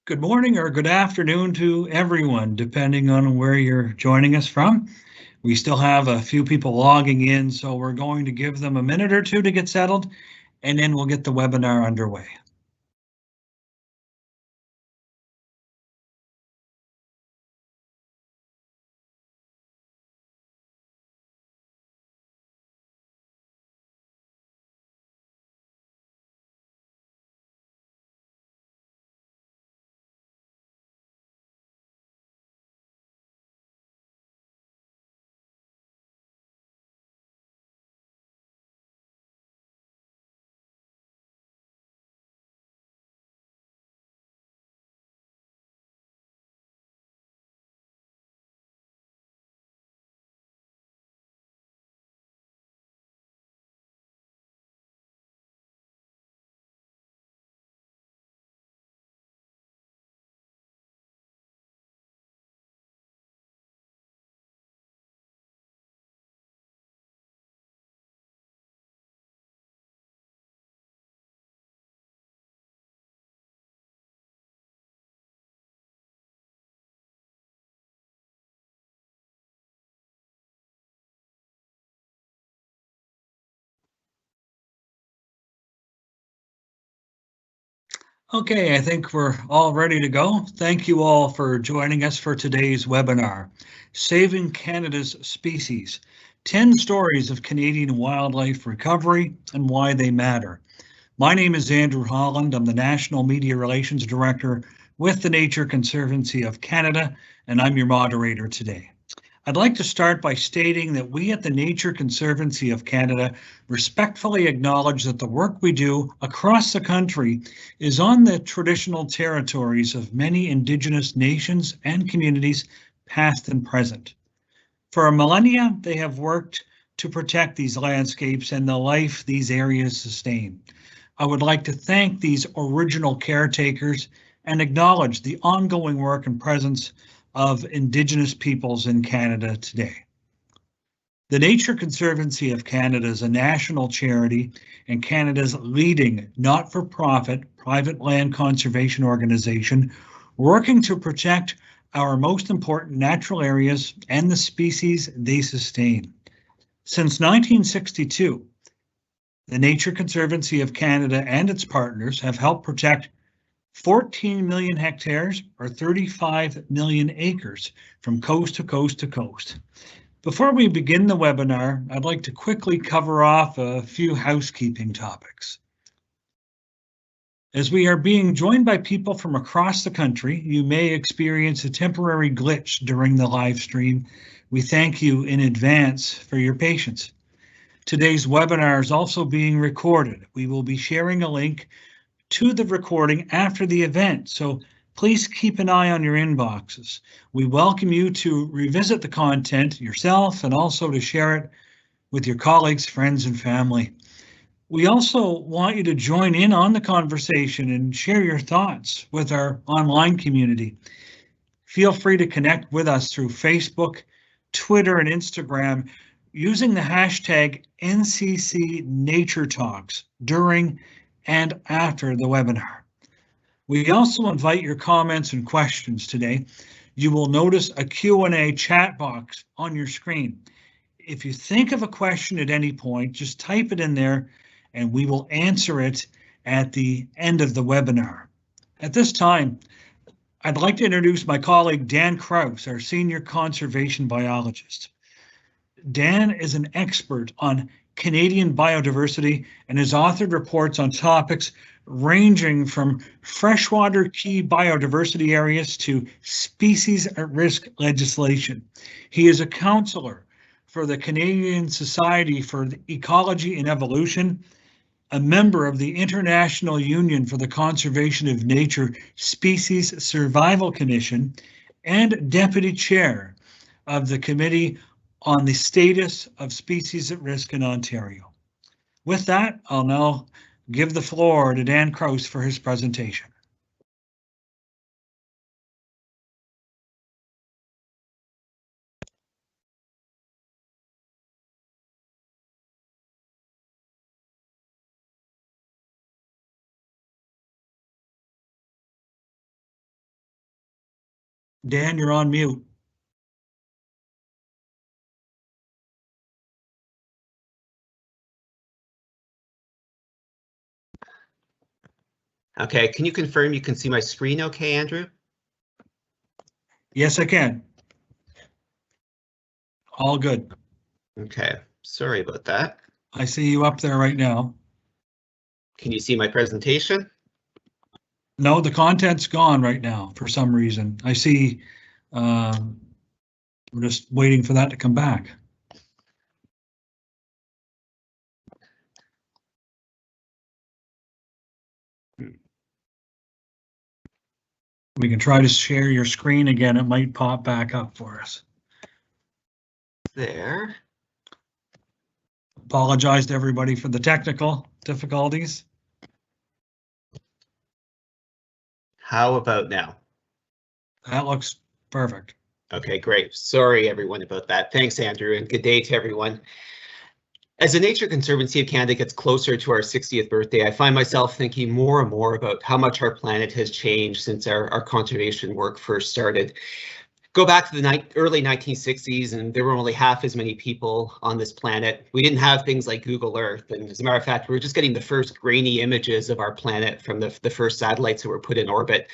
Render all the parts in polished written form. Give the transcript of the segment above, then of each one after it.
Good morning or good afternoon to everyone, depending on where you're joining us from. We still have a few people logging in, so we're going to give them a minute or two to get settled, and then we'll get the webinar underway. Okay, I think we're all ready to go. Thank you all for joining us for today's webinar, Saving Canada's Species, 10 Stories of Canadian Wildlife Recovery and Why They Matter. My name is Andrew Holland. I'm the National Media Relations Director with the Nature Conservancy of Canada, and I'm your moderator today. I'd like to start by stating that we at the Nature Conservancy of Canada respectfully acknowledge that the work we do across the country is on the traditional territories of many Indigenous nations and communities, past and present. For millennia, they have worked to protect these landscapes and the life these areas sustain. I would like to thank these original caretakers and acknowledge the ongoing work and presence of Indigenous peoples in Canada today. The Nature Conservancy of Canada is a national charity and Canada's leading not-for-profit private land conservation organization working to protect our most important natural areas and the species they sustain. Since 1962, the Nature Conservancy of Canada and its partners have helped protect 14 million hectares or 35 million acres from coast to coast to coast. Before we begin the webinar, I'd like to quickly cover off a few housekeeping topics. As we are being joined by people from across the country, you may experience a temporary glitch during the live stream. We thank you in advance for your patience. Today's webinar is also being recorded. We will be sharing a link to the recording after the event, so please keep an eye on your inboxes. We welcome you to revisit the content yourself and also to share it with your colleagues, friends, and family. We also want you to join in on the conversation and share your thoughts with our online community. Feel free to connect with us through Facebook, Twitter, and Instagram using the hashtag NCC NatureTalks during and after the webinar. We also invite your comments and questions today. You will notice a Q&A chat box on your screen. If you think of a question at any point, just type it in there and we will answer it at the end of the webinar. At this time, I'd like to introduce my colleague Dan Kraus, our senior conservation biologist. Dan is an expert on Canadian biodiversity and has authored reports on topics ranging from freshwater key biodiversity areas to species at risk legislation. He is a counselor for the Canadian Society for Ecology and Evolution, a member of the International Union for the Conservation of Nature Species Survival Commission, and deputy chair of the Committee on the Status of Species at Risk in Ontario. With that, I'll now give the floor to Dan Kraus for his presentation. Dan, you're on mute. Okay, can you confirm you can see my screen okay, Andrew? Yes, I can. All good. Okay, sorry about that. I see you up there right now. Can you see my presentation? No, the content's gone right now for some reason. I see, we're just waiting for that to come back. We can try to share your screen again. It might pop back up for us. There. Apologize to everybody for the technical difficulties. How about now? That looks perfect. Okay, great. Sorry everyone about that. Thanks, Andrew, and good day to everyone. As the Nature Conservancy of Canada gets closer to our 60th birthday, I find myself thinking more and more about how much our planet has changed since our conservation work first started. Go back to the early 1960s and there were only half as many people on this planet. We didn't have things like Google Earth, and as a matter of fact, we were just getting the first grainy images of our planet from the first satellites that were put in orbit.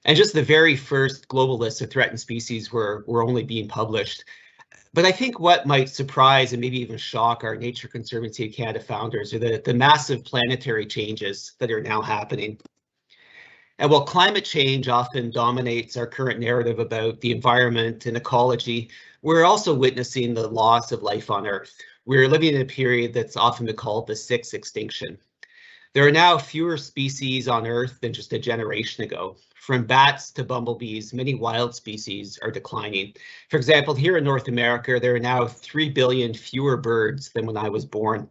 And just the very first global list of threatened species were only being published. But I think what might surprise and maybe even shock our Nature Conservancy of Canada founders are the massive planetary changes that are now happening. And while climate change often dominates our current narrative about the environment and ecology, we're also witnessing the loss of life on Earth. We're living in a period that's often been called the sixth extinction. There are now fewer species on Earth than just a generation ago. From bats to bumblebees, many wild species are declining. For example, here in North America, there are now 3 billion fewer birds than when I was born.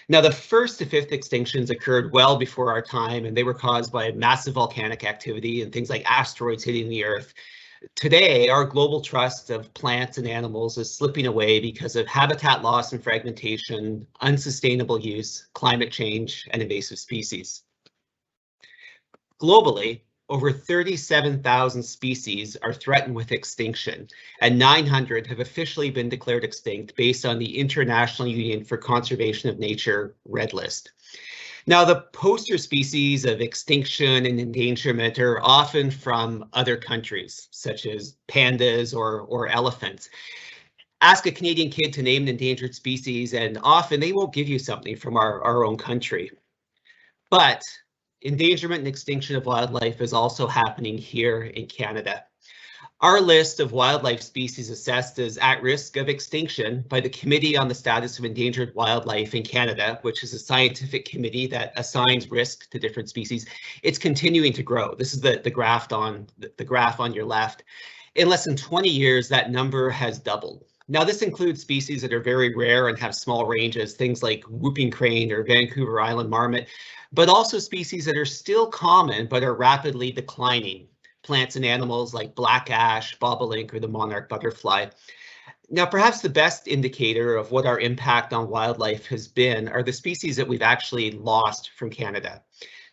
Now, the first to fifth extinctions occurred well before our time, and they were caused by massive volcanic activity and things like asteroids hitting the Earth. Today, our global trust of plants and animals is slipping away because of habitat loss and fragmentation, unsustainable use, climate change, and invasive species. Globally, over 37,000 species are threatened with extinction, and 900 have officially been declared extinct based on the International Union for Conservation of Nature Red List. Now, the poster species of extinction and endangerment are often from other countries, such as pandas or elephants. Ask a Canadian kid to name an endangered species, and often they won't give you something from our own country. But endangerment and extinction of wildlife is also happening here in Canada. Our list of wildlife species assessed as at risk of extinction by the Committee on the Status of Endangered Wildlife in Canada, which is a scientific committee that assigns risk to different species, it's continuing to grow. This is the graph on your left. In less than 20 years, that number has doubled. Now, this includes species that are very rare and have small ranges, things like whooping crane or Vancouver Island marmot, but also species that are still common but are rapidly declining. Plants and animals like black ash, bobolink, or the monarch butterfly. Now, perhaps the best indicator of what our impact on wildlife has been are the species that we've actually lost from Canada.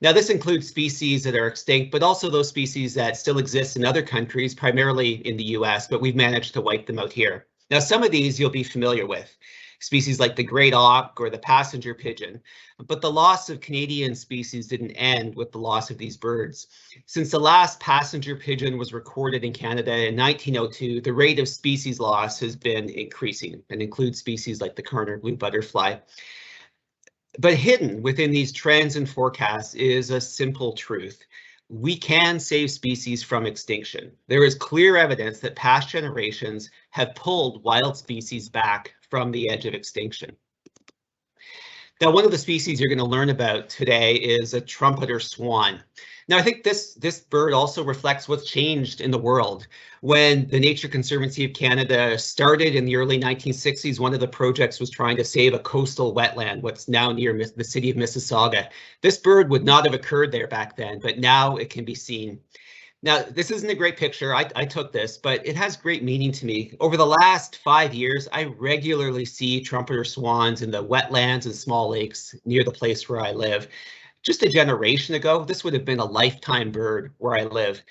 Now, this includes species that are extinct, but also those species that still exist in other countries, primarily in the US, but we've managed to wipe them out here. Now, some of these you'll be familiar with, species like the great auk or the passenger pigeon, but the loss of Canadian species didn't end with the loss of these birds. Since the last passenger pigeon was recorded in Canada in 1902, the rate of species loss has been increasing and includes species like the Karner blue butterfly. But hidden within these trends and forecasts is a simple truth. We can save species from extinction. There is clear evidence that past generations have pulled wild species back from the edge of extinction. Now, one of the species you're going to learn about today is a trumpeter swan. Now, I think this bird also reflects what's changed in the world. When the Nature Conservancy of Canada started in the early 1960s, one of the projects was trying to save a coastal wetland, what's now near the city of Mississauga. This bird would not have occurred there back then, but now it can be seen. Now, this isn't a great picture. I took this, but it has great meaning to me. Over the last 5 years, I regularly see trumpeter swans in the wetlands and small lakes near the place where I live. Just a generation ago, this would have been a lifetime bird where I live.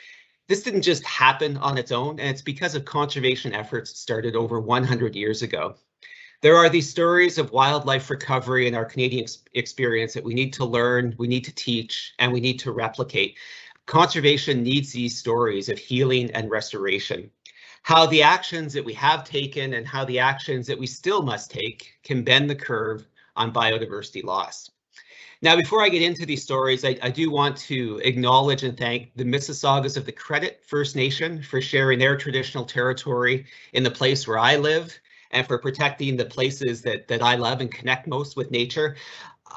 This didn't just happen on its own, and it's because of conservation efforts started over 100 years ago. There are these stories of wildlife recovery in our Canadian experience that we need to learn, we need to teach, and we need to replicate. Conservation needs these stories of healing and restoration. How the actions that we have taken and how the actions that we still must take can bend the curve on biodiversity loss. Now, before I get into these stories, I do want to acknowledge and thank the Mississaugas of the Credit First Nation for sharing their traditional territory in the place where I live and for protecting the places that I love and connect most with nature.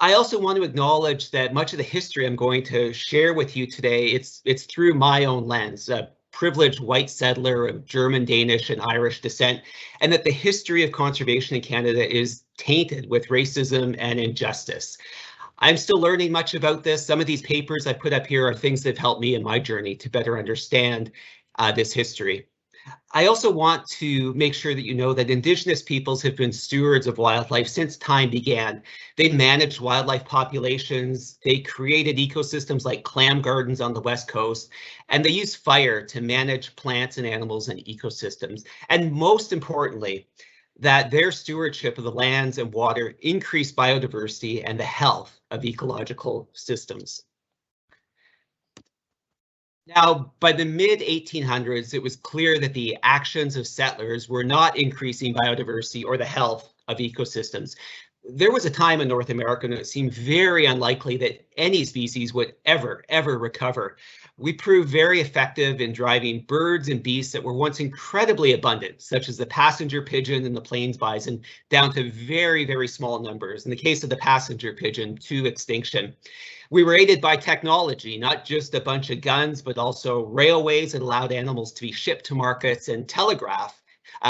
I also want to acknowledge that much of the history I'm going to share with you today, it's through my own lens, a privileged white settler of German, Danish, and Irish descent, and that the history of conservation in Canada is tainted with racism and injustice. I'm still learning much about this. Some of these papers I put up here are things that have helped me in my journey to better understand this history. I also want to make sure that you know that Indigenous peoples have been stewards of wildlife since time began. They managed wildlife populations, they created ecosystems like clam gardens on the West Coast, and they used fire to manage plants and animals and ecosystems. And most importantly, that their stewardship of the lands and water increased biodiversity and the health of ecological systems. Now, by the mid-1800s, it was clear that the actions of settlers were not increasing biodiversity or the health of ecosystems. There was a time in North America when it seemed very unlikely that any species would ever recover. We proved very effective in driving birds and beasts that were once incredibly abundant, such as the passenger pigeon and the plains bison, down to very small numbers. In the case of the passenger pigeon, to extinction. We were aided by technology, not just a bunch of guns, but also railways that allowed animals to be shipped to markets, and telegraph,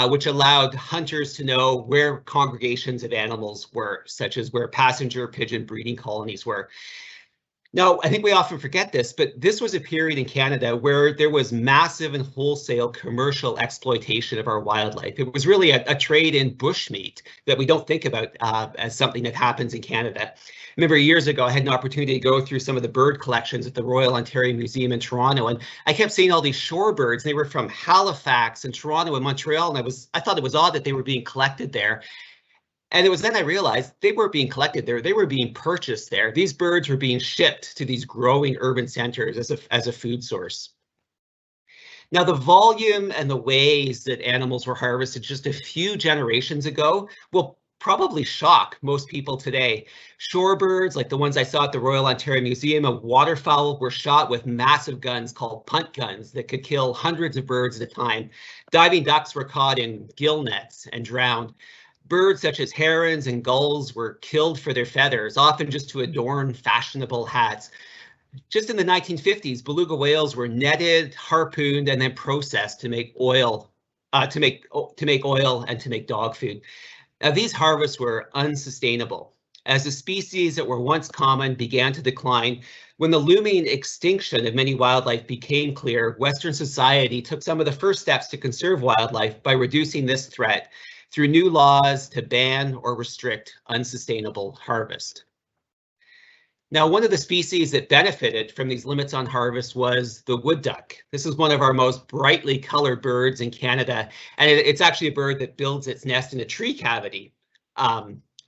which allowed hunters to know where congregations of animals were, such as where passenger pigeon breeding colonies were. Now, I think we often forget this, but this was a period in Canada where there was massive and wholesale commercial exploitation of our wildlife. It was really a trade in bushmeat that we don't think about as something that happens in Canada. I remember years ago, I had an opportunity to go through some of the bird collections at the Royal Ontario Museum in Toronto, and I kept seeing all these shorebirds. They were from Halifax and Toronto and Montreal, and I thought it was odd that they were being collected there. And it was then I realized they weren't being collected there, they were being purchased there. These birds were being shipped to these growing urban centers as a food source. Now, the volume and the ways that animals were harvested just a few generations ago will probably shock most people today. Shorebirds, like the ones I saw at the Royal Ontario Museum, and waterfowl were shot with massive guns called punt guns that could kill hundreds of birds at a time. Diving ducks were caught in gill nets and drowned. Birds such as herons and gulls were killed for their feathers, often just to adorn fashionable hats. Just in the 1950s, beluga whales were netted, harpooned, and then processed to make oil, to make oil and to make dog food. Now, these harvests were unsustainable. As the species that were once common began to decline, when the looming extinction of many wildlife became clear, Western society took some of the first steps to conserve wildlife by reducing this threat through new laws to ban or restrict unsustainable harvest. Now, one of the species that benefited from these limits on harvest was the wood duck. This is one of our most brightly colored birds in Canada, and it's actually a bird that builds its nest in a tree cavity,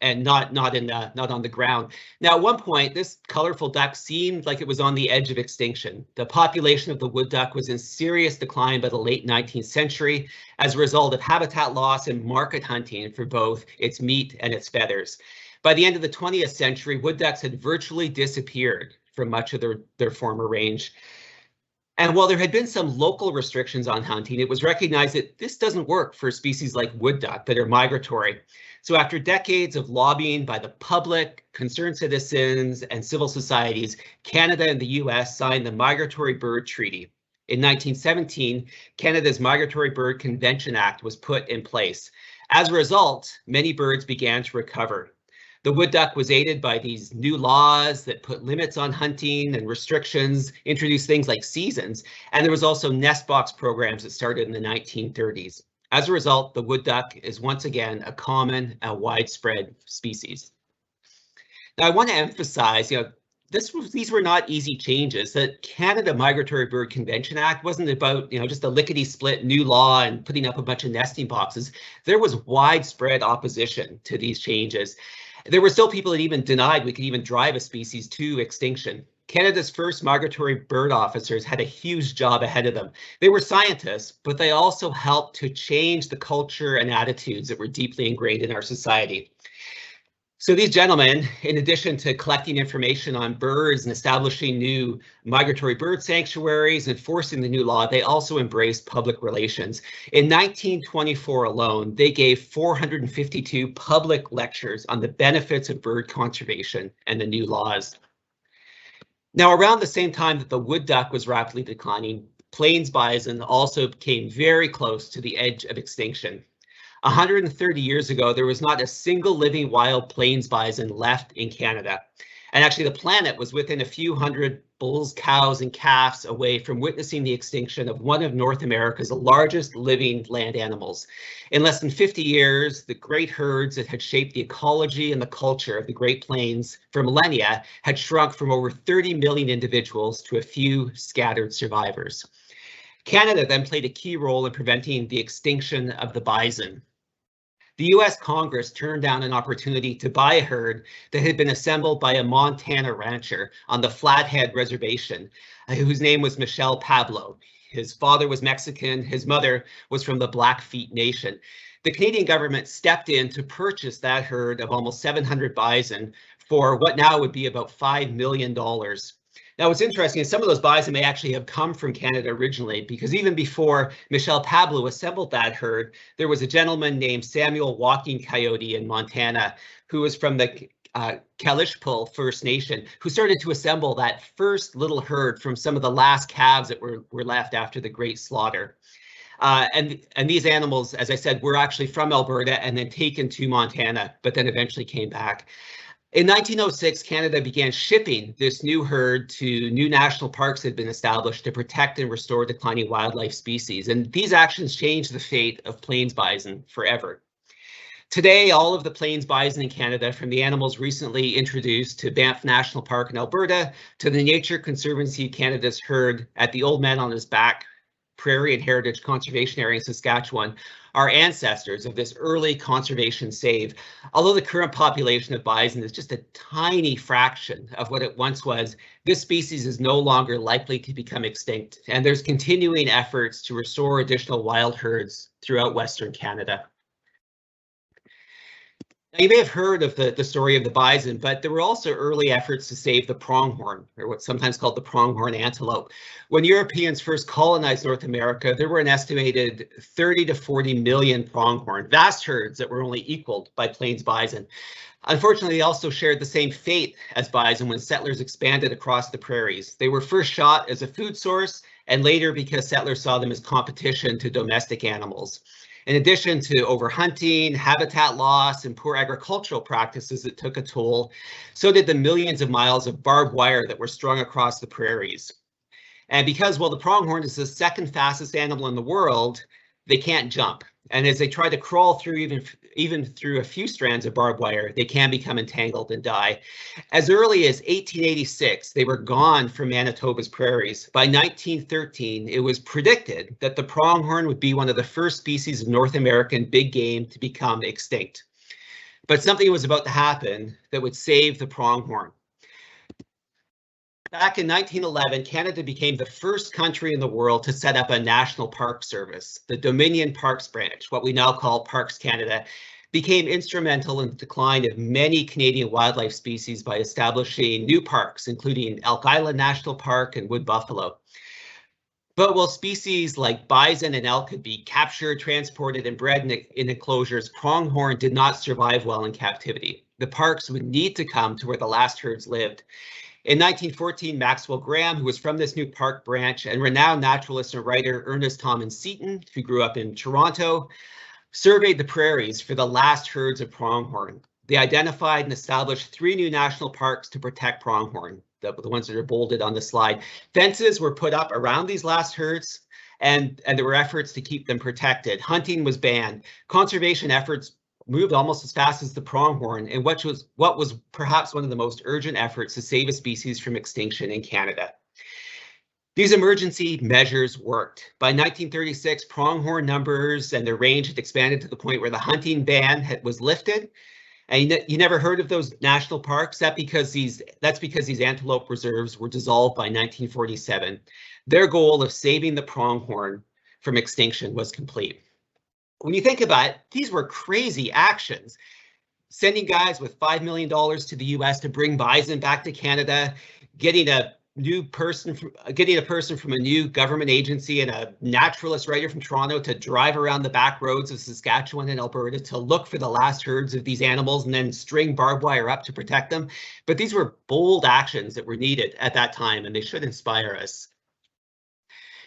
and not on the ground. Now, at one point, this colorful duck seemed like it was on the edge of extinction. The population of the wood duck was in serious decline by the late 19th century as a result of habitat loss and market hunting for both its meat and its feathers. By the end of the 20th century, wood ducks had virtually disappeared from much of their former range. And while there had been some local restrictions on hunting, it was recognized that this doesn't work for species like wood duck that are migratory. So after decades of lobbying by the public, concerned citizens, and civil societies, Canada and the US signed the Migratory Bird Treaty. In 1917, Canada's Migratory Bird Convention Act was put in place. As a result, many birds began to recover. The wood duck was aided by these new laws that put limits on hunting and restrictions, introduced things like seasons, and there was also nest box programs that started in the 1930s. As a result, the wood duck is once again a common and widespread species. Now, I want to emphasize, these were not easy changes. The Canada Migratory Bird Convention Act wasn't about, just a lickety-split new law and putting up a bunch of nesting boxes. There was widespread opposition to these changes. There were still people that even denied we could even drive a species to extinction. Canada's first migratory bird officers had a huge job ahead of them. They were scientists, but they also helped to change the culture and attitudes that were deeply ingrained in our society. So these gentlemen, in addition to collecting information on birds and establishing new migratory bird sanctuaries and enforcing the new law, they also embraced public relations. In 1924 alone, they gave 452 public lectures on the benefits of bird conservation and the new laws. Now, around the same time that the wood duck was rapidly declining, plains bison also came very close to the edge of extinction. 130 years ago, there was not a single living wild plains bison left in Canada. And actually, the planet was within a few hundred bulls, cows, and calves away from witnessing the extinction of one of North America's largest living land animals. In less than 50 years, the great herds that had shaped the ecology and the culture of the Great Plains for millennia had shrunk from over 30 million individuals to a few scattered survivors. Canada then played a key role in preventing the extinction of the bison. The US Congress turned down an opportunity to buy a herd that had been assembled by a Montana rancher on the Flathead Reservation, whose name was Michel Pablo. His father was Mexican, his mother was from the Blackfeet Nation. The Canadian government stepped in to purchase that herd of almost 700 bison for what now would be about $5 million. Now, what's interesting is some of those bison may actually have come from Canada originally, because even before Michel Pablo assembled that herd, there was a gentleman named Samuel Walking Coyote in Montana, who was from the Kalishpul First Nation, who started to assemble that first little herd from some of the last calves that were left after the Great Slaughter. And these animals, as I said, were actually from Alberta and then taken to Montana, but then eventually came back. In 1906, Canada began shipping this new herd to new national parks that had been established to protect and restore declining wildlife species. And these actions changed the fate of plains bison forever. Today, all of the plains bison in Canada, from the animals recently introduced to Banff National Park in Alberta, to the Nature Conservancy Canada's herd at the Old Man on His Back Prairie and Heritage Conservation Area in Saskatchewan, are ancestors of this early conservation save. Although the current population of bison is just a tiny fraction of what it once was, this species is no longer likely to become extinct, and there's continuing efforts to restore additional wild herds throughout Western Canada. Now, you may have heard of the story of the bison, but there were also early efforts to save the pronghorn, or what's sometimes called the pronghorn antelope. When Europeans first colonized North America, there were an estimated 30 to 40 million pronghorn, vast herds that were only equaled by plains bison. Unfortunately, they also shared the same fate as bison when settlers expanded across the prairies. They were first shot as a food source, and later because settlers saw them as competition to domestic animals. In addition to overhunting, habitat loss, and poor agricultural practices that took a toll, so did the millions of miles of barbed wire that were strung across the prairies. And because, well, the pronghorn is the second fastest animal in the world, they can't jump. And as they try to crawl through even through a few strands of barbed wire, they can become entangled and die. As early as 1886, they were gone from Manitoba's prairies. By 1913, it was predicted that the pronghorn would be one of the first species of North American big game to become extinct. But something was about to happen that would save the pronghorn. Back in 1911, Canada became the first country in the world to set up a national park service. The Dominion Parks branch, what we now call Parks Canada, became instrumental in the decline of many Canadian wildlife species by establishing new parks, including Elk Island National Park and wood buffalo. But while species like bison and elk could be captured, transported, and bred in enclosures, pronghorn did not survive well in captivity. The parks would need to come to where the last herds lived. In 1914, Maxwell Graham, who was from this new park branch, and renowned naturalist and writer Ernest Thomas Seton, who grew up in Toronto, surveyed the prairies for the last herds of pronghorn. They identified and established 3 new national parks to protect pronghorn, the ones that are bolded on the slide. Fences were put up around these last herds, and there were efforts to keep them protected. Hunting was banned. Conservation efforts moved almost as fast as the pronghorn in what was perhaps one of the most urgent efforts to save a species from extinction in Canada. These emergency measures worked. By 1936, pronghorn numbers and their range had expanded to the point where the hunting ban was lifted. And you never heard of those national parks? That's because these antelope reserves were dissolved by 1947. Their goal of saving the pronghorn from extinction was complete. When you think about it, these were crazy actions. Sending guys with $5 million to the US to bring bison back to Canada, getting a person from a new government agency and a naturalist writer from Toronto to drive around the back roads of Saskatchewan and Alberta to look for the last herds of these animals and then string barbed wire up to protect them. But these were bold actions that were needed at that time, and they should inspire us.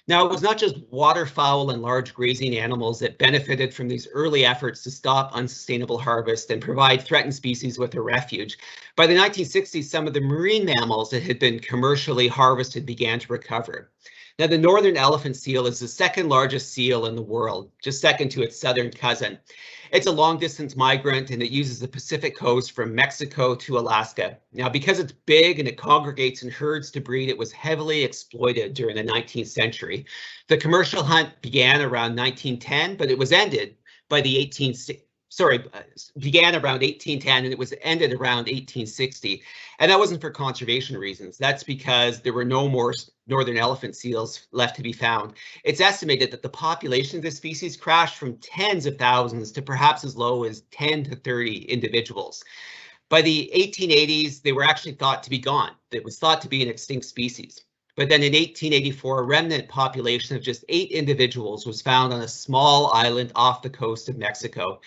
Now, it was not just waterfowl and large grazing animals that benefited from these early efforts to stop unsustainable harvest and provide threatened species with a refuge. By the 1960s, some of the marine mammals that had been commercially harvested began to recover. Now, the northern elephant seal is the second largest seal in the world, just second to its southern cousin. It's a long-distance migrant, and it uses the Pacific coast from Mexico to Alaska. Now, because it's big and it congregates in herds to breed, it was heavily exploited during the 19th century. The commercial hunt began around 1910, but it was ended by the began around 1810 and it was ended around 1860. And that wasn't for conservation reasons. That's because there were no more northern elephant seals left to be found. It's estimated that the population of this species crashed from tens of thousands to perhaps as low as 10 to 30 individuals. By the 1880s, they were actually thought to be gone. It was thought to be an extinct species. But then in 1884, a remnant population of just 8 individuals was found on a small island off the coast of Mexico.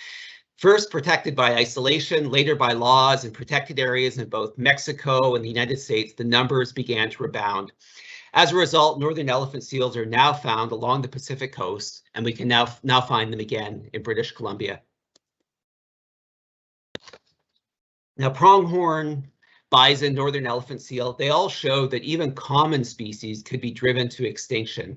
First protected by isolation, later by laws in protected areas in both Mexico and the United States, the numbers began to rebound. As a result, northern elephant seals are now found along the Pacific coast, and we can now find them again in British Columbia. Now, pronghorn, bison, northern elephant seal, they all show that even common species could be driven to extinction.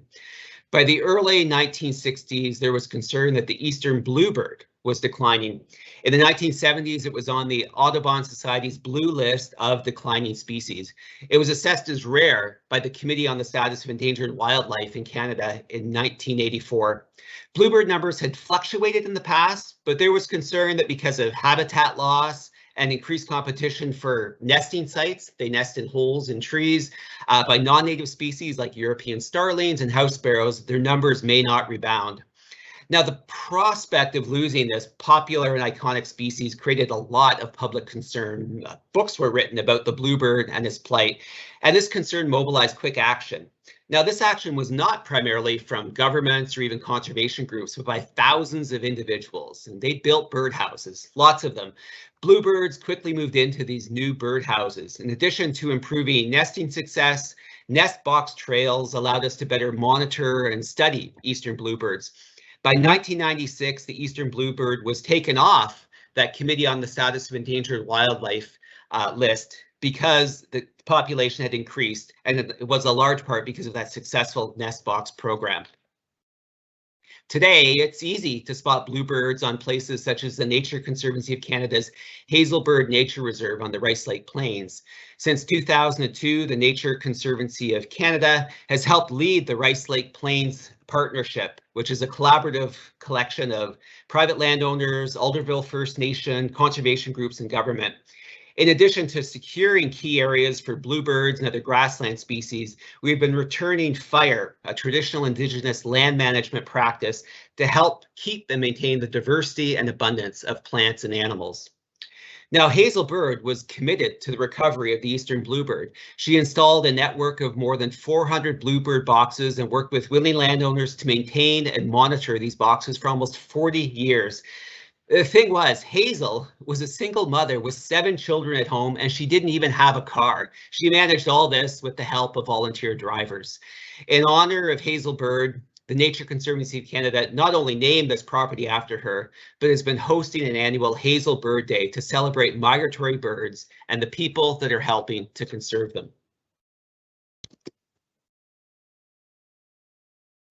By the early 1960s, there was concern that the eastern bluebird was declining. In the 1970s, it was on the Audubon Society's blue list of declining species. It was assessed as rare by the Committee on the Status of Endangered Wildlife in Canada in 1984. Bluebird numbers had fluctuated in the past, but there was concern that because of habitat loss and increased competition for nesting sites, they nest in holes in trees, by non-native species like European starlings and house sparrows, their numbers may not rebound. Now, the prospect of losing this popular and iconic species created a lot of public concern. Books were written about the bluebird and its plight, and this concern mobilized quick action. Now, this action was not primarily from governments or even conservation groups, but by thousands of individuals, and they built birdhouses, lots of them. Bluebirds quickly moved into these new birdhouses. In addition to improving nesting success, nest box trails allowed us to better monitor and study eastern bluebirds. By 1996, the eastern bluebird was taken off that Committee on the Status of Endangered Wildlife list because the population had increased, and it was a large part because of that successful nest box program. Today, it's easy to spot bluebirds on places such as the Nature Conservancy of Canada's Hazelbird Nature Reserve on the Rice Lake Plains. Since 2002, the Nature Conservancy of Canada has helped lead the Rice Lake Plains Partnership, which is a collaborative collection of private landowners, Alderville First Nation, conservation groups, and government. In addition to securing key areas for bluebirds and other grassland species, we've been returning fire, a traditional Indigenous land management practice, to help keep and maintain the diversity and abundance of plants and animals. Now, Hazelbird was committed to the recovery of the eastern bluebird. She installed a network of more than 400 bluebird boxes and worked with willing landowners to maintain and monitor these boxes for almost 40 years. The thing was, Hazel was a single mother with 7 children at home, and she didn't even have a car. She managed all this with the help of volunteer drivers. In honor of Hazelbird, the Nature Conservancy of Canada not only named this property after her, but has been hosting an annual Hazelbird Day to celebrate migratory birds and the people that are helping to conserve them.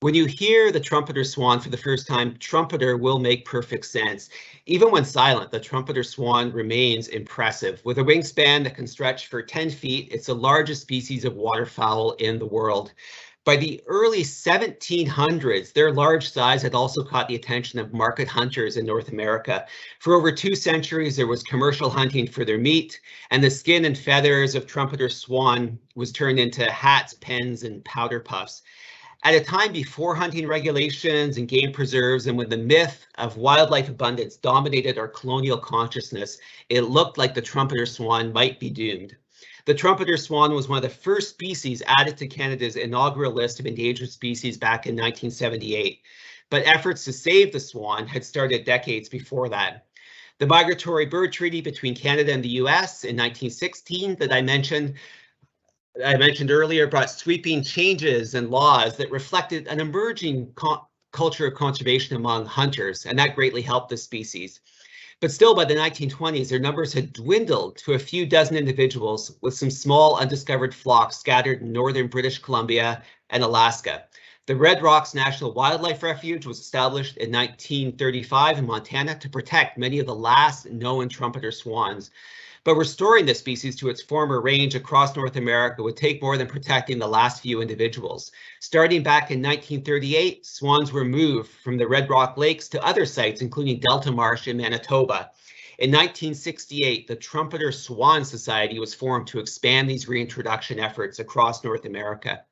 When you hear the trumpeter swan for the first time, trumpeter will make perfect sense. Even when silent, the trumpeter swan remains impressive. With a wingspan that can stretch for 10 feet, it's the largest species of waterfowl in the world. By the early 1700s, their large size had also caught the attention of market hunters in North America. For over 2 centuries, there was commercial hunting for their meat, and the skin and feathers of trumpeter swan was turned into hats, pens, and powder puffs. At a time before hunting regulations and game preserves, and when the myth of wildlife abundance dominated our colonial consciousness, it looked like the trumpeter swan might be doomed. The trumpeter swan was one of the first species added to Canada's inaugural list of endangered species back in 1978, but efforts to save the swan had started decades before that. The Migratory Bird Treaty between Canada and the US in 1916 that I mentioned earlier brought sweeping changes and laws that reflected an emerging culture of conservation among hunters, and that greatly helped the species. But still, by the 1920s, their numbers had dwindled to a few dozen individuals, with some small undiscovered flocks scattered in northern British Columbia and Alaska. The Red Rocks National Wildlife Refuge was established in 1935 in Montana to protect many of the last known trumpeter swans. But restoring this species to its former range across North America would take more than protecting the last few individuals. Starting back in 1938, swans were moved from the Red Rock Lakes to other sites, including Delta Marsh in Manitoba. In 1968, the Trumpeter Swan Society was formed to expand these reintroduction efforts across North America.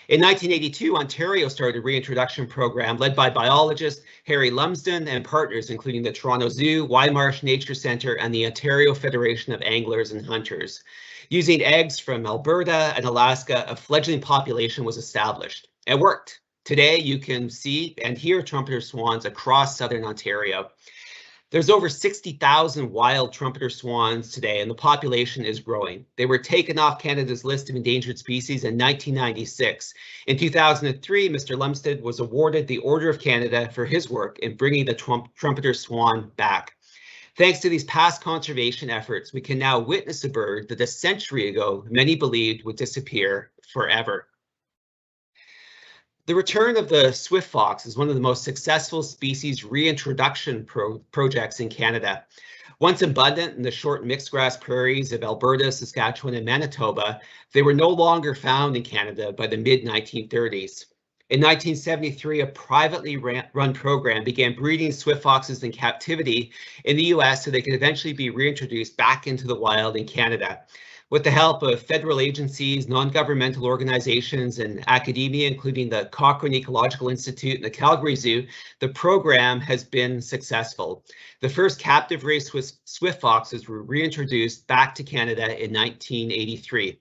In 1982, Ontario started a reintroduction program led by biologist Harry Lumsden and partners, including the Toronto Zoo, Wymarsh Nature Centre, and the Ontario Federation of Anglers and Hunters. Using eggs from Alberta and Alaska, a fledgling population was established. It worked. Today, you can see and hear trumpeter swans across southern Ontario. There's over 60,000 wild trumpeter swans today, and the population is growing. They were taken off Canada's list of endangered species in 1996. In 2003, Mr. Lumsden was awarded the Order of Canada for his work in bringing the trumpeter swan back. Thanks to these past conservation efforts, we can now witness a bird that a century ago many believed would disappear forever. The return of the swift fox is one of the most successful species reintroduction projects in Canada. Once abundant in the short mixed grass prairies of Alberta, Saskatchewan, and Manitoba, they were no longer found in Canada by the mid-1930s. In 1973, a privately run program began breeding swift foxes in captivity in the US so they could eventually be reintroduced back into the wild in Canada. With the help of federal agencies, non-governmental organizations, and academia, including the Cochrane Ecological Institute and the Calgary Zoo, the program has been successful. The first captive raised swift foxes were reintroduced back to Canada in 1983.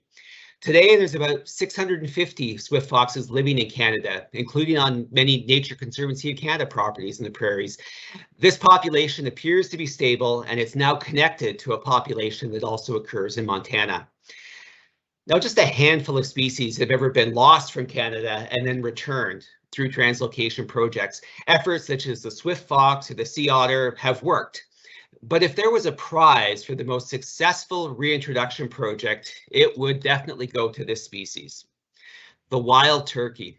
Today, there's about 650 swift foxes living in Canada, including on many Nature Conservancy of Canada properties in the prairies. This population appears to be stable, and it's now connected to a population that also occurs in Montana. Now, just a handful of species have ever been lost from Canada and then returned through translocation projects. Efforts such as the swift fox or the sea otter have worked. But if there was a prize for the most successful reintroduction project, it would definitely go to this species, the wild turkey.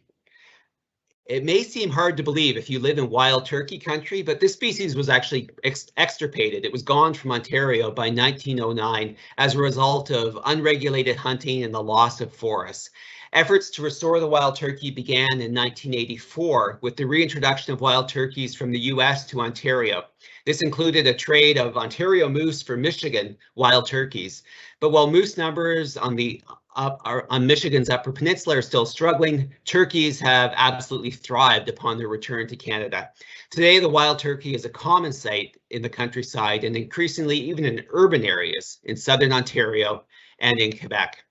It may seem hard to believe if you live in wild turkey country, but this species was actually extirpated. It was gone from Ontario by 1909 as a result of unregulated hunting and the loss of forests. Efforts to restore the wild turkey began in 1984 with the reintroduction of wild turkeys from the US to Ontario. This included a trade of Ontario moose for Michigan wild turkeys. But while moose numbers on Michigan's Upper Peninsula are still struggling, turkeys have absolutely thrived upon their return to Canada. Today, the wild turkey is a common sight in the countryside and increasingly even in urban areas in southern Ontario and in Quebec.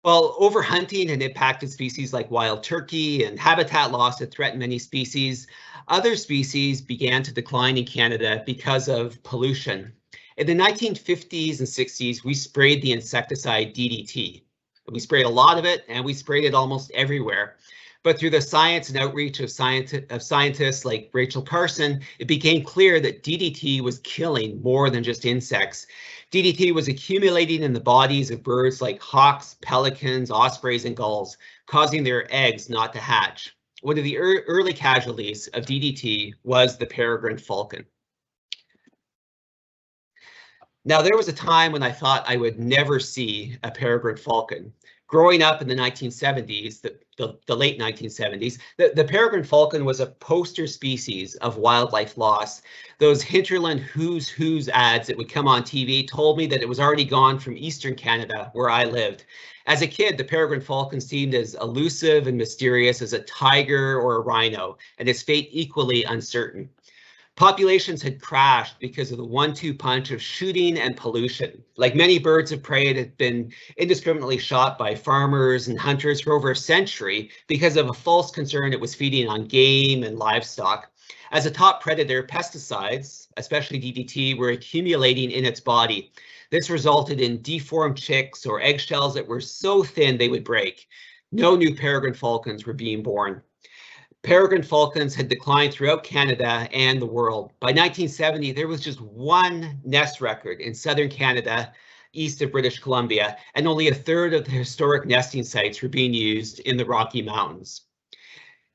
While overhunting had impacted species like wild turkey and habitat loss had threatened many species, other species began to decline in Canada because of pollution. In the 1950s and 60s, we sprayed the insecticide DDT. We sprayed a lot of it, and we sprayed it almost everywhere. But through the science and outreach of scientists like Rachel Carson, it became clear that DDT was killing more than just insects. DDT was accumulating in the bodies of birds like hawks, pelicans, ospreys, and gulls, causing their eggs not to hatch. One of the early casualties of DDT was the peregrine falcon. Now, there was a time when I thought I would never see a peregrine falcon. Growing up in the 1970s, the late 1970s, the peregrine falcon was a poster species of wildlife loss. Those hinterland who's ads that would come on TV told me that it was already gone from eastern Canada, where I lived. As a kid, the peregrine falcon seemed as elusive and mysterious as a tiger or a rhino, and its fate equally uncertain. Populations had crashed because of the 1-2 punch of shooting and pollution. Like many birds of prey, it had been indiscriminately shot by farmers and hunters for over a century because of a false concern it was feeding on game and livestock. As a top predator, pesticides, especially DDT, were accumulating in its body. This resulted in deformed chicks or eggshells that were so thin they would break. No new peregrine falcons were being born. Peregrine falcons had declined throughout Canada and the world. By 1970, there was just one nest record in southern Canada, east of British Columbia, and only a third of the historic nesting sites were being used in the Rocky Mountains.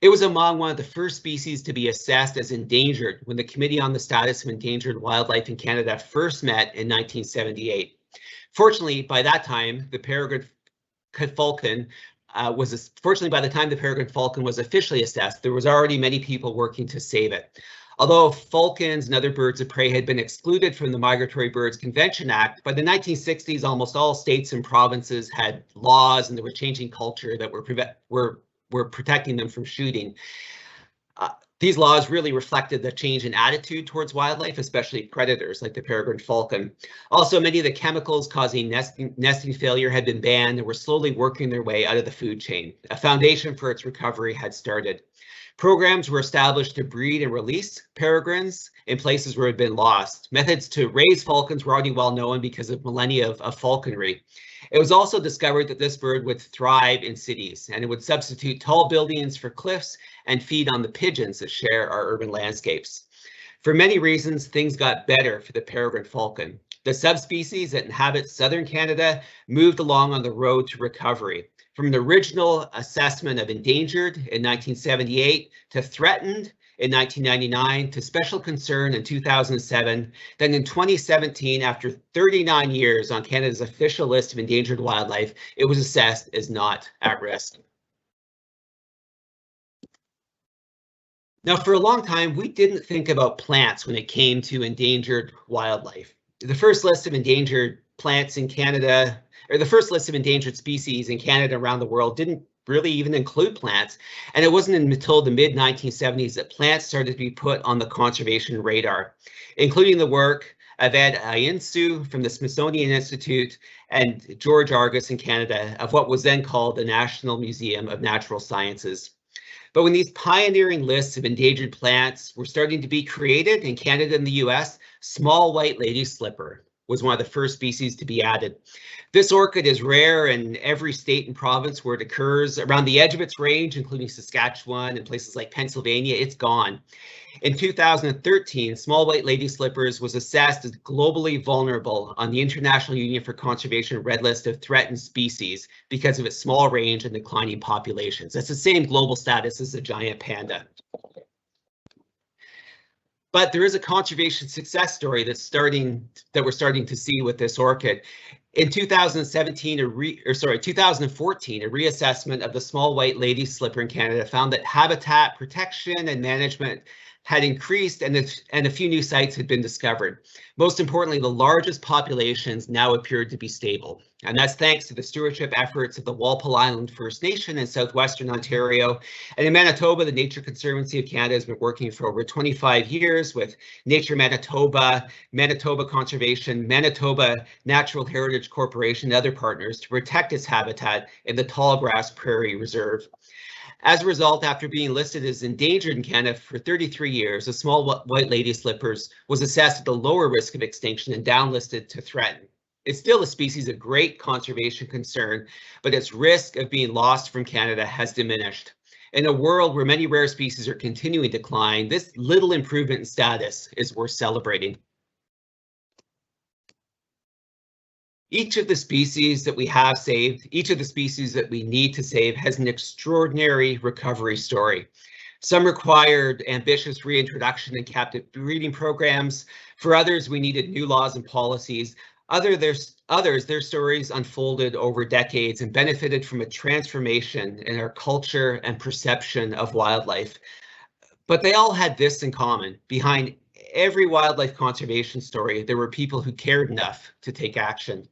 It was among one of the first species to be assessed as endangered when the Committee on the Status of Endangered Wildlife in Canada first met in 1978. Fortunately, by that time, the peregrine falcon fortunately, by the time the peregrine falcon was officially assessed, there was already many people working to save it. Although falcons and other birds of prey had been excluded from the Migratory Birds Convention Act, by the 1960s, almost all states and provinces had laws, and there was changing culture that were protecting them from shooting. These laws really reflected the change in attitude towards wildlife, especially predators like the peregrine falcon. Also, many of the chemicals causing nesting failure had been banned and were slowly working their way out of the food chain. A foundation for its recovery had started. Programs were established to breed and release peregrines in places where it had been lost. Methods to raise falcons were already well known because of millennia of falconry. It was also discovered that this bird would thrive in cities, and it would substitute tall buildings for cliffs and feed on the pigeons that share our urban landscapes. For many reasons, things got better for the peregrine falcon. The subspecies that inhabit southern Canada moved along on the road to recovery, from the original assessment of endangered in 1978 to threatened in 1999 to special concern in 2007. Then in 2017, after 39 years on Canada's official list of endangered wildlife, it was assessed as not at risk. Now, for a long time, we didn't think about plants when it came to endangered wildlife. The first list of endangered plants in Canada, or the first list of endangered species in Canada around the world, didn't really even include plants. And it wasn't until the mid-1970s that plants started to be put on the conservation radar, including the work of Ed Ayinsu from the Smithsonian Institute and George Argus in Canada of what was then called the National Museum of Natural Sciences. But when these pioneering lists of endangered plants were starting to be created in Canada and the US, small white lady slipper was one of the first species to be added. This orchid is rare in every state and province where it occurs. Around the edge of its range, including Saskatchewan and places like Pennsylvania, it's gone. In 2013, small white lady slippers was assessed as globally vulnerable on the International Union for Conservation Red List of Threatened Species because of its small range and declining populations. That's the same global status as the giant panda. But there is a conservation success story that we're starting to see with this orchid. In 2014, a reassessment of the small white lady slipper in Canada found that habitat protection and management had increased and a few new sites had been discovered. Most importantly, the largest populations now appeared to be stable. And that's thanks to the stewardship efforts of the Walpole Island First Nation in southwestern Ontario. And in Manitoba, the Nature Conservancy of Canada has been working for over 25 years with Nature Manitoba, Manitoba Conservation, Manitoba Natural Heritage Corporation, and other partners to protect its habitat in the Tallgrass Prairie Reserve. As a result, after being listed as endangered in Canada for 33 years, the small white lady slippers was assessed at a lower risk of extinction and downlisted to threatened. It's still a species of great conservation concern, but its risk of being lost from Canada has diminished. In a world where many rare species are continuing to decline, this little improvement in status is worth celebrating. Each of the species that we have saved, each of the species that we need to save, has an extraordinary recovery story. Some required ambitious reintroduction and captive breeding programs. For others, we needed new laws and policies. Others, their stories unfolded over decades and benefited from a transformation in our culture and perception of wildlife. But they all had this in common. Behind every wildlife conservation story, there were people who cared enough to take action.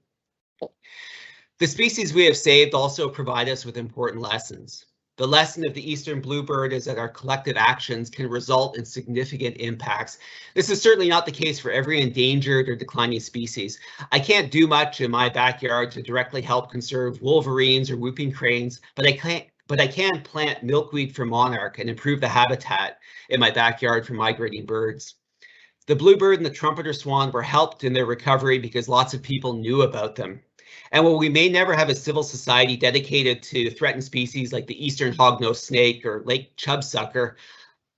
The species we have saved also provide us with important lessons. The lesson of the eastern bluebird is that our collective actions can result in significant impacts. This is certainly not the case for every endangered or declining species. I can't do much in my backyard to directly help conserve wolverines or whooping cranes, but I can plant milkweed for monarch and improve the habitat in my backyard for migrating birds. The bluebird and the trumpeter swan were helped in their recovery because lots of people knew about them. And while we may never have a civil society dedicated to threatened species like the eastern hognose snake or lake chubsucker,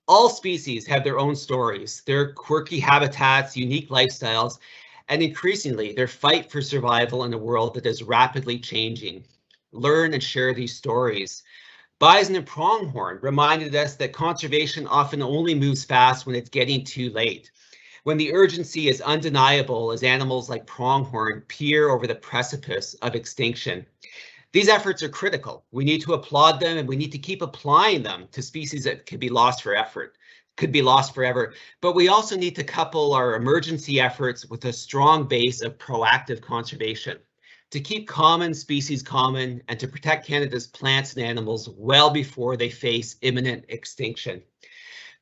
all species have their own stories, their quirky habitats, unique lifestyles, and increasingly their fight for survival in a world that is rapidly changing. Learn and share these stories. Bison and pronghorn reminded us that conservation often only moves fast when it's getting too late, when the urgency is undeniable as animals like pronghorn peer over the precipice of extinction. These efforts are critical. We need to applaud them, and we need to keep applying them to species that could be lost forever. But we also need to couple our emergency efforts with a strong base of proactive conservation to keep common species common and to protect Canada's plants and animals well before they face imminent extinction.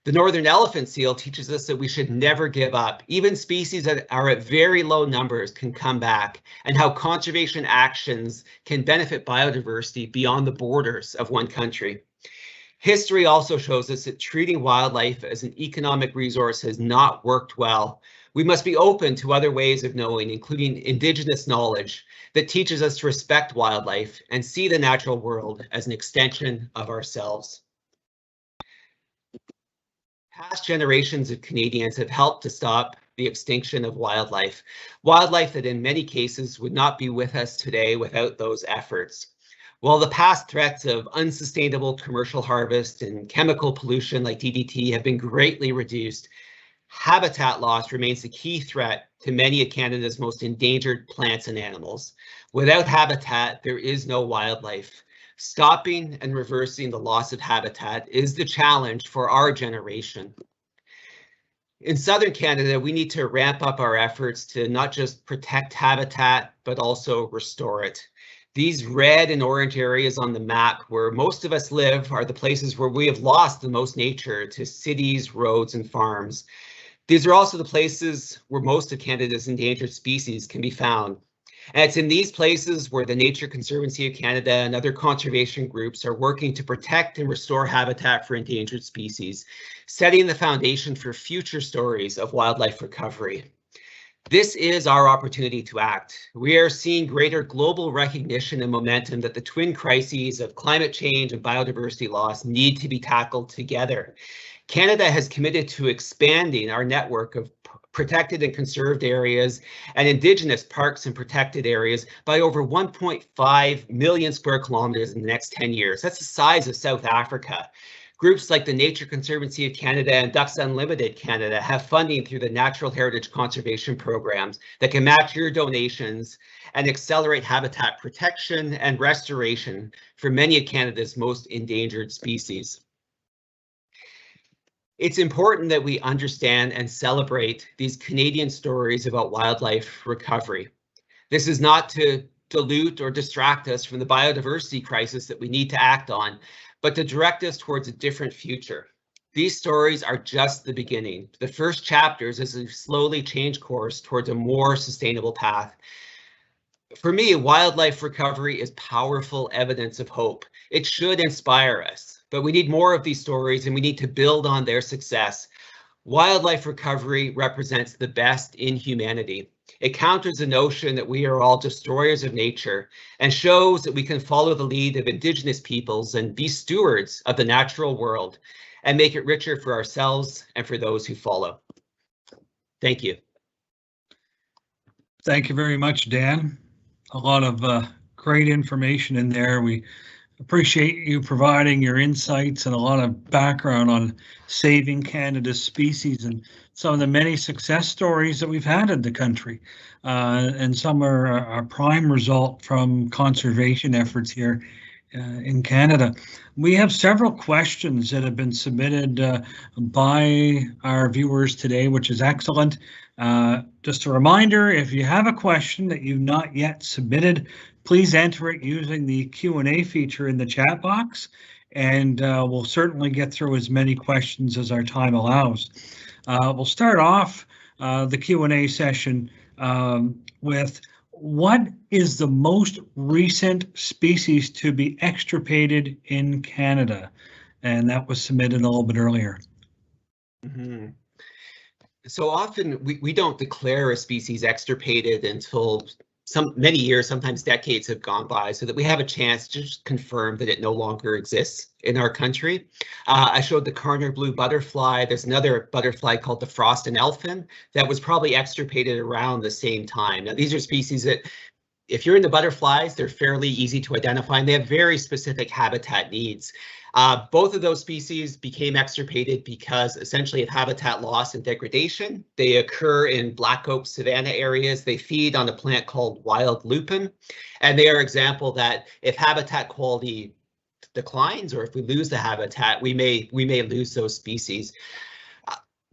The northern elephant seal teaches us that we should never give up. Even species that are at very low numbers can come back, and how conservation actions can benefit biodiversity beyond the borders of one country. History also shows us that treating wildlife as an economic resource has not worked well. We must be open to other ways of knowing, including Indigenous knowledge that teaches us to respect wildlife and see the natural world as an extension of ourselves. Past generations of Canadians have helped to stop the extinction of wildlife that in many cases would not be with us today without those efforts. While the past threats of unsustainable commercial harvest and chemical pollution like DDT have been greatly reduced, habitat loss remains the key threat to many of Canada's most endangered plants and animals. Without habitat, there is no wildlife. Stopping and reversing the loss of habitat is the challenge for our generation. In southern Canada, we need to ramp up our efforts to not just protect habitat, but also restore it. These red and orange areas on the map where most of us live are the places where we have lost the most nature to cities, roads, and farms. These are also the places where most of Canada's endangered species can be found. And it's in these places where the Nature Conservancy of Canada and other conservation groups are working to protect and restore habitat for endangered species, setting the foundation for future stories of wildlife recovery. This is our opportunity to act. We are seeing greater global recognition and momentum that the twin crises of climate change and biodiversity loss need to be tackled together. Canada has committed to expanding our network of protected and conserved areas and Indigenous parks and protected areas by over 1.5 million square kilometers in the next 10 years. That's the size of South Africa. Groups like the Nature Conservancy of Canada and Ducks Unlimited Canada have funding through the Natural Heritage Conservation Programs that can match your donations and accelerate habitat protection and restoration for many of Canada's most endangered species. It's important that we understand and celebrate these Canadian stories about wildlife recovery. This is not to dilute or distract us from the biodiversity crisis that we need to act on, but to direct us towards a different future. These stories are just the beginning, the first chapters as we slowly change course towards a more sustainable path. For me, wildlife recovery is powerful evidence of hope. It should inspire us, but we need more of these stories and we need to build on their success. Wildlife recovery represents the best in humanity. It counters the notion that we are all destroyers of nature and shows that we can follow the lead of Indigenous peoples and be stewards of the natural world and make it richer for ourselves and for those who follow. Thank you. Thank you very much, Dan. A lot of great information in there. We appreciate you providing your insights and a lot of background on saving Canada's species and some of the many success stories that we've had in the country. And some are a prime result from conservation efforts here in Canada. We have several questions that have been submitted by our viewers today, which is excellent. Just a reminder, if you have a question that you've not yet submitted, please enter it using the Q&A feature in the chat box, and we'll certainly get through as many questions as our time allows. We'll start off the Q&A session with what is the most recent species to be extirpated in Canada? And that was submitted a little bit earlier. Mm-hmm. So often we don't declare a species extirpated until many years, sometimes decades have gone by, so that we have a chance to just confirm that it no longer exists in our country. I showed the Carner blue butterfly. There's another butterfly called the frost and elfin that was probably extirpated around the same time. Now, these are species that, if you're into butterflies, they're fairly easy to identify, and they have very specific habitat needs. Both of those species became extirpated because essentially of habitat loss and degradation. They occur in black oak savanna areas. They feed on a plant called wild lupin, and they are an example that if habitat quality declines or if we lose the habitat, we may lose those species.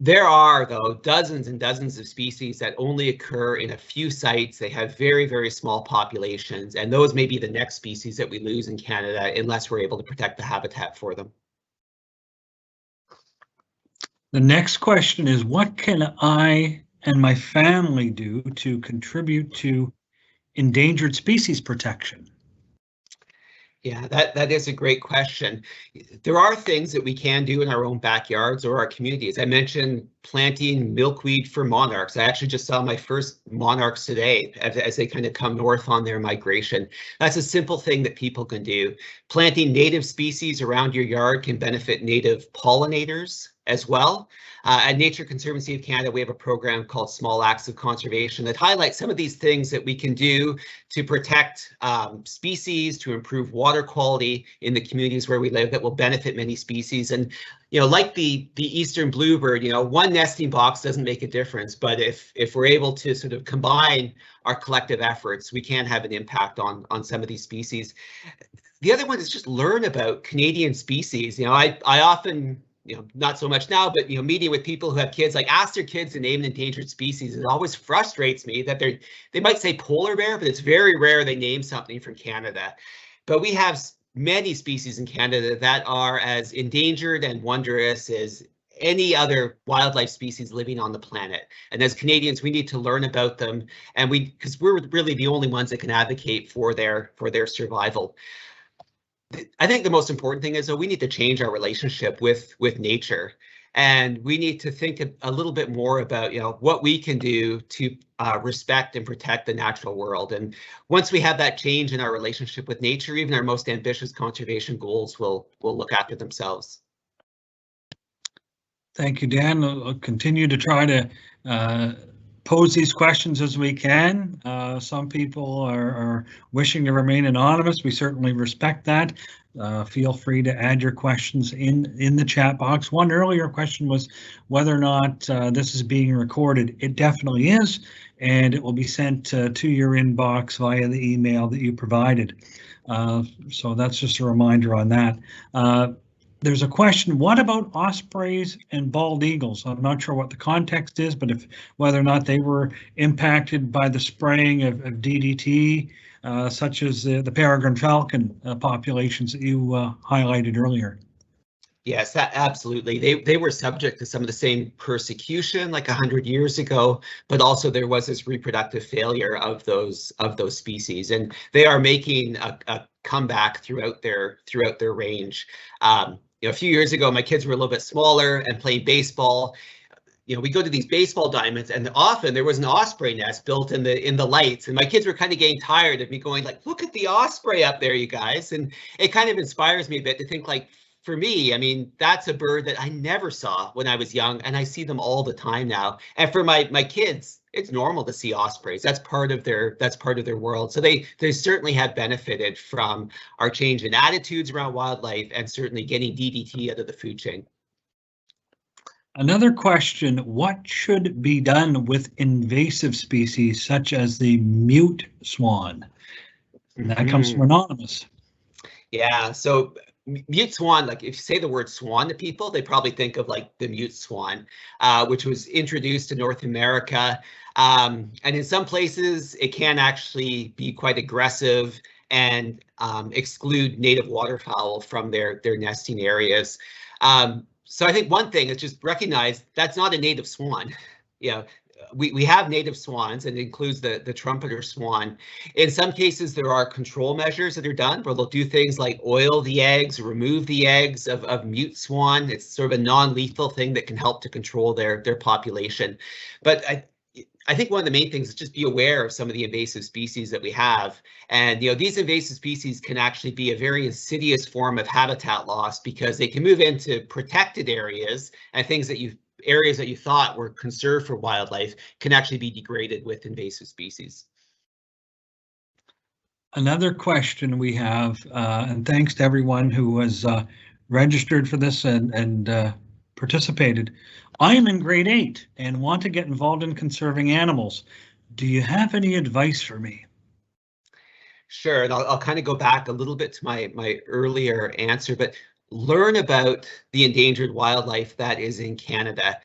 There are, though, dozens and dozens of species that only occur in a few sites. They have very, very small populations, and those may be the next species that we lose in Canada unless we're able to protect the habitat for them. The next question is, what can I and my family do to contribute to endangered species protection? Yeah, that is a great question. There are things that we can do in our own backyards or our communities. I mentioned planting milkweed for monarchs. I actually just saw my first monarchs today as they kind of come north on their migration. That's a simple thing that people can do. Planting native species around your yard can benefit native pollinators as well. At Nature Conservancy of Canada, we have a program called Small Acts of Conservation that highlights some of these things that we can do to protect species, to improve water quality in the communities where we live that will benefit many species. And, like the eastern bluebird, one nesting box doesn't make a difference, but if we're able to sort of combine our collective efforts, we can have an impact on some of these species. The other one is just learn about Canadian species. I often, not so much now, but, meeting with people who have kids, ask their kids to name an endangered species. It always frustrates me that they might say polar bear, but it's very rare they name something from Canada. But we have many species in Canada that are as endangered and wondrous as any other wildlife species living on the planet. And as Canadians, we need to learn about them, and because we're really the only ones that can advocate for their survival. I think the most important thing is that we need to change our relationship with nature, and we need to think a little bit more about what we can do to respect and protect the natural world. And once we have that change in our relationship with nature, even our most ambitious conservation goals will look after themselves. Thank you, Dan. I'll continue to try to pose these questions as we can. Some people are wishing to remain anonymous. We certainly respect that. Feel free to add your questions in the chat box. One earlier question was whether or not this is being recorded. It definitely is, and it will be sent to your inbox via the email that you provided. So that's just a reminder on that. There's a question, what about ospreys and bald eagles? I'm not sure what the context is, but whether or not they were impacted by the spraying of DDT, such as the peregrine falcon populations that you highlighted earlier. Yes, absolutely. They were subject to some of the same persecution like 100 years ago, but also there was this reproductive failure of those species, and they are making a comeback throughout their range. A few years ago, my kids were a little bit smaller and playing baseball. we go to these baseball diamonds, and often there was an osprey nest built in the lights, and my kids were kind of getting tired of me going like, look at the osprey up there, you guys. And it kind of inspires me a bit to think like, for me, I mean, that's a bird that I never saw when I was young, and I see them all the time now. And for my kids, it's normal to see ospreys. That's part of their world. So they certainly have benefited from our change in attitudes around wildlife, and certainly getting DDT out of the food chain. Another question, what should be done with invasive species such as the mute swan? And that comes from Anonymous. Yeah, so mute swan, like if you say the word swan to people, they probably think of like the mute swan, which was introduced to North America. And in some places, it can actually be quite aggressive and exclude native waterfowl from their nesting areas. So I think one thing is just recognize that's not a native swan. We have native swans, and it includes the trumpeter swan. In some cases, there are control measures that are done where they'll do things like oil the eggs, remove the eggs of mute swan. It's sort of a non-lethal thing that can help to control their population. But I think one of the main things is just be aware of some of the invasive species that we have. And these invasive species can actually be a very insidious form of habitat loss, because they can move into protected areas, and areas that you thought were conserved for wildlife can actually be degraded with invasive species. Another question we have, and thanks to everyone who was registered for this and participated. I am in grade 8 and want to get involved in conserving animals. Do you have any advice for me? Sure, and I'll kind of go back a little bit to my earlier answer, but learn about the endangered wildlife that is in Canada.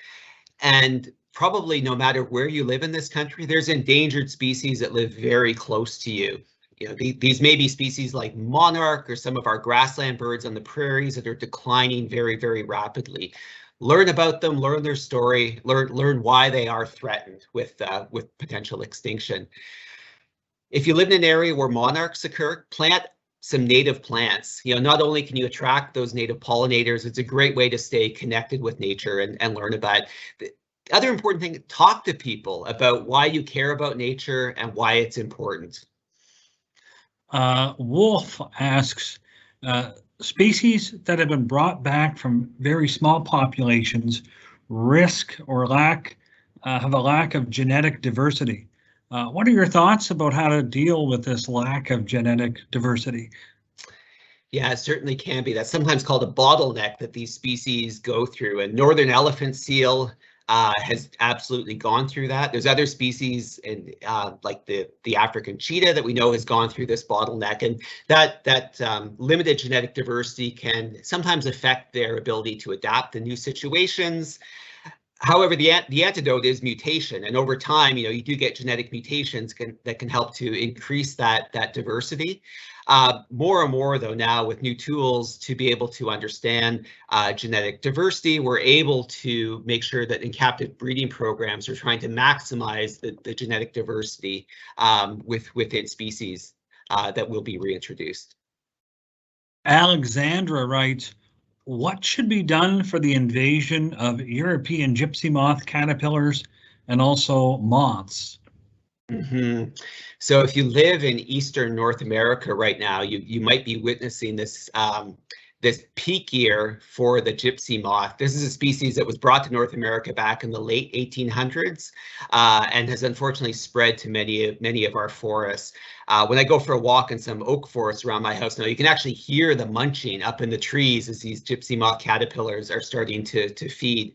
And probably no matter where you live in this country, there's endangered species that live very close to you. These may be species like monarch or some of our grassland birds on the prairies that are declining very, very rapidly. Learn about them, learn their story, learn why they are threatened with potential extinction. If you live in an area where monarchs occur, plant some native plants. Not only can you attract those native pollinators, it's a great way to stay connected with nature and learn about it. The other important thing, talk to people about why you care about nature and why it's important. Wolf asks, species that have been brought back from very small populations risk or have a lack of genetic diversity. What are your thoughts about how to deal with this lack of genetic diversity? Yeah, it certainly can be. That's sometimes called a bottleneck that these species go through, and northern elephant seal has absolutely gone through that. There's other species like the African cheetah that we know has gone through this bottleneck, and that limited genetic diversity can sometimes affect their ability to adapt to new situations. However, the antidote is mutation, and over time, you do get genetic mutations that can help to increase that diversity. More and more, though, now with new tools to be able to understand genetic diversity, we're able to make sure that in captive breeding programs are trying to maximize the genetic diversity within species that will be reintroduced. Alexandra writes, what should be done for the invasion of European gypsy moth caterpillars and also moths? So if you live in Eastern North America right now, you might be witnessing this this peak year for the gypsy moth. This is a species that was brought to North America back in the late 1800s and has unfortunately spread to many of our forests. When I go for a walk in some oak forests around my house now, you can actually hear the munching up in the trees as these gypsy moth caterpillars are starting to feed.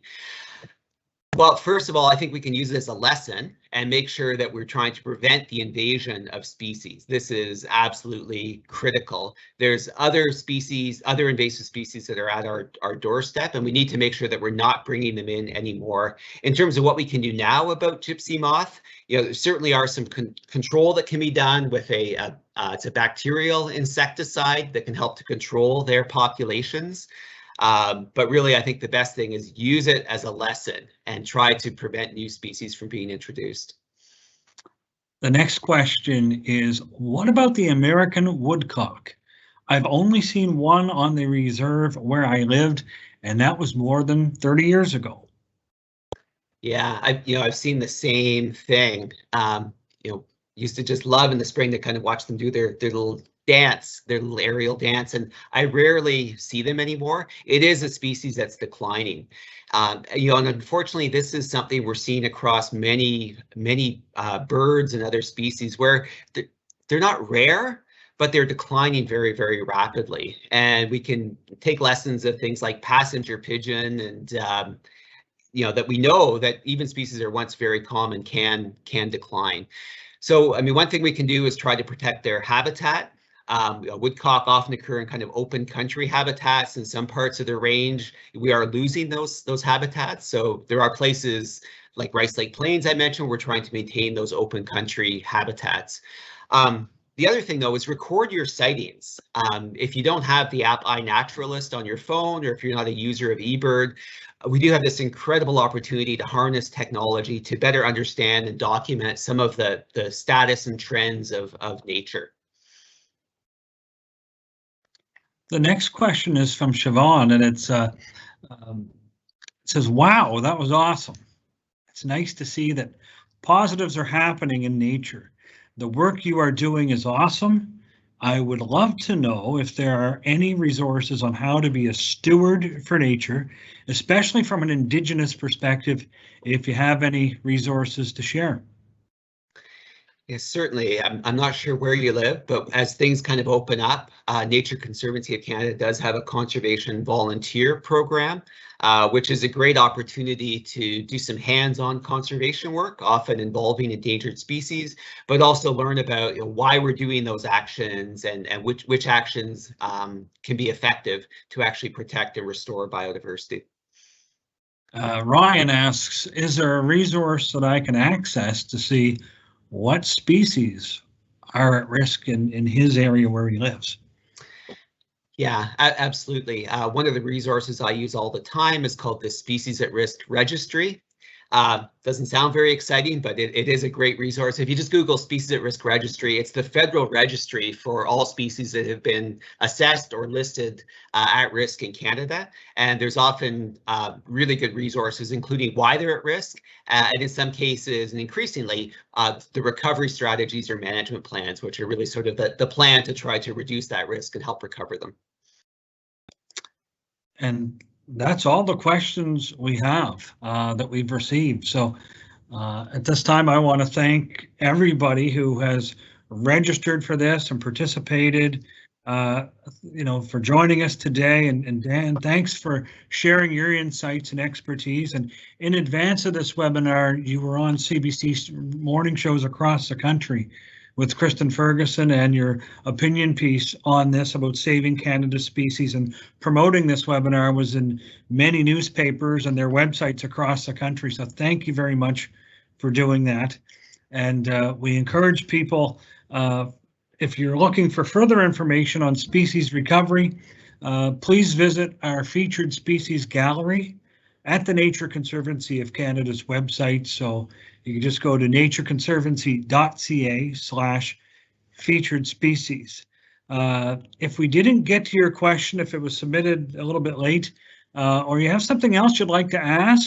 Well, first of all, I think we can use this as a lesson and make sure that we're trying to prevent the invasion of species. This is absolutely critical. There's other invasive species that are at our doorstep, and we need to make sure that we're not bringing them in anymore. In terms of what we can do now about gypsy moth, there certainly are some control that can be done with it's a bacterial insecticide that can help to control their populations. But really, I think the best thing is use it as a lesson and try to prevent new species from being introduced. The next question is, what about the American woodcock? I've only seen one on the reserve where I lived, and that was more than 30 years ago. Yeah, I've seen the same thing. Used to just love in the spring to kind of watch them do their little dance, their little aerial dance, and I rarely see them anymore. It is a species that's declining. And unfortunately, this is something we're seeing across many birds and other species where they're not rare, but they're declining very, very rapidly. And we can take lessons of things like passenger pigeon and that we know that even species that are once very common can decline. So, I mean, one thing we can do is try to protect their habitat. Woodcock often occur in kind of open country habitats. In some parts of their range, we are losing those habitats. So there are places like Rice Lake Plains I mentioned, we're trying to maintain those open country habitats. The other thing, though, is record your sightings. If you don't have the app iNaturalist on your phone, or if you're not a user of eBird, we do have this incredible opportunity to harness technology to better understand and document some of the status and trends of nature. The next question is from Siobhan, and it says, wow, that was awesome. It's nice to see that positives are happening in nature. The work you are doing is awesome. I would love to know if there are any resources on how to be a steward for nature, especially from an Indigenous perspective, if you have any resources to share. Yes, certainly. I'm not sure where you live, but as things kind of open up, Nature Conservancy of Canada does have a conservation volunteer program, which is a great opportunity to do some hands-on conservation work, often involving endangered species, but also learn about why we're doing those actions and which actions can be effective to actually protect and restore biodiversity. Ryan asks, is there a resource that I can access to see what species are at risk in his area where he lives? Yeah, absolutely. One of the resources I use all the time is called the Species at Risk Registry. Doesn't sound very exciting, but it is a great resource. If you just Google Species at Risk Registry, it's the federal registry for all species that have been assessed or listed at risk in Canada. And there's often really good resources, including why they're at risk, and in some cases, and increasingly, the recovery strategies or management plans, which are really sort of the plan to try to reduce that risk and help recover them. And that's all the questions we have that we've received. So at this time, I want to thank everybody who has registered for this and participated, for joining us today. And Dan, thanks for sharing your insights and expertise. And in advance of this webinar, you were on CBC morning shows across the country with Kristen Ferguson, and your opinion piece on this about saving Canada's species and promoting this webinar was in many newspapers and their websites across the country. So thank you very much for doing that. And we encourage people, if you're looking for further information on species recovery, please visit our featured species gallery at the Nature Conservancy of Canada's website. So you can just go to natureconservancy.ca/featured species. If we didn't get to your question, if it was submitted a little bit late, or you have something else you'd like to ask,